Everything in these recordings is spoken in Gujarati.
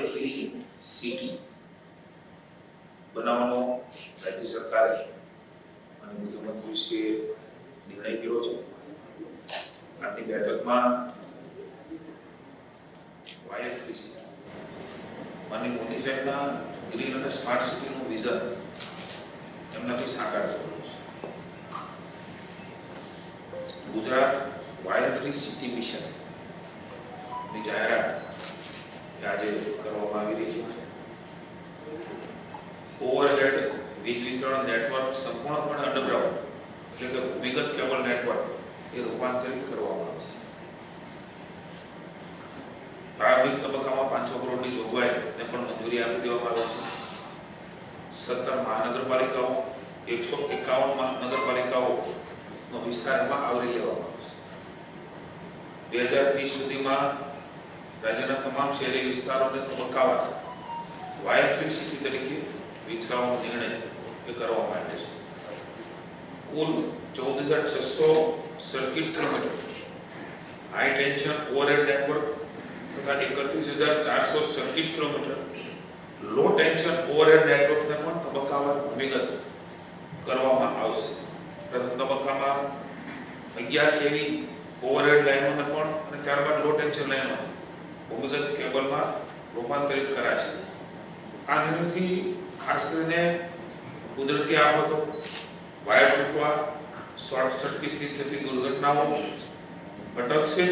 વાયર ફ્રી સિટી બનાવવાનો રાજ્ય સરકારે અને મુખ્યમંત્રીશ્રીએ નિર્ણય કર્યો છે. આજની બેઠકમાં વાયર ફ્રી સિટી માનનીય મોદી સાહેબના ગ્રીન અને સ્માર્ટ સિટીનું વિઝન એમનાથી સાકાર થયું છે. Gujarat wire free city mission ની જાહેરાત આજે કરવામાં આવી રહી છે. ઓવરહેડ વીજ વિતરણ નેટવર્ક સંપૂર્ણપણે અંડરગ્રાઉન્ડ એટલે કે ભૂમિગત કેબલ નેટવર્ક એ રૂપાંતરિત કરવામાં આવશે. પ્રારંભિક તબક્કામાં 500 કરોડની જોગવાઈને પણ મંજૂરી આપી દેવામાં આવી છે. 17 મહાનગરપાલિકાઓ 151 નગરપાલિકાઓનો વિસ્તાર એમાં આવરી લેવામાં આવશે. 2030 સુધીમાં રાજ્યના તમામ શહેરી વિસ્તારોને તબક્કાવાર વાયર ફ્રી સિટી તરીકે વિકસાવવાનો નિર્ણય કરવામાં આવ્યો છે. કુલ 14,600 circuit kilometre high tension overhead network તથા 31,400 સર્કિટ કિલોમીટર લો ટેન્શન ઓવરહેડ નેટવર્કને પણ તબક્કાવાર ભૂમિગત કરવામાં આવશે. પ્રથમ તબક્કામાં 11 kV ઓવરહેડ લાઇનોને પણ અને ત્યારબાદ લો ટેન્શન લાઇનો ભૂમિગત કેબલમાં રૂપાંતરિત કરાશે. આ નિર્ણયથી ખાસ કરીને કુદરતી આફતો, વાયર તૂટવા, શોર્ટ સર્કિટથી થતી દુર્ઘટનાઓ અટકશે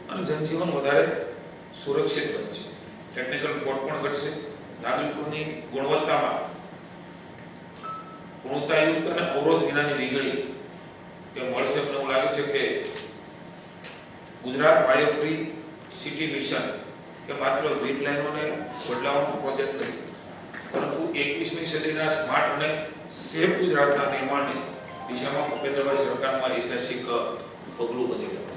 અને જનજીવન વધારે સુરક્ષિત બનશે. ટેકનિકલ ફોલ્ટ પણ ઘટશે. નાગરિકોની ગુણવત્તાયુક્ત અને અવરોધ વિનાની વીજળી એ મળશે. એવું લાગે છે કે Gujarat wire free city mission કે માત્ર વીજ લાઇનોને બદલાવવાનો પ્રોજેક્ટ નથી, પરંતુ 21મી સદીના સ્માર્ટ અને સેફ ગુજરાતના નિર્માણની દિશામાં ભૂપેન્દ્રભાઈ સરકારનું ઐતિહાસિક પગલું બની રહ્યું છે.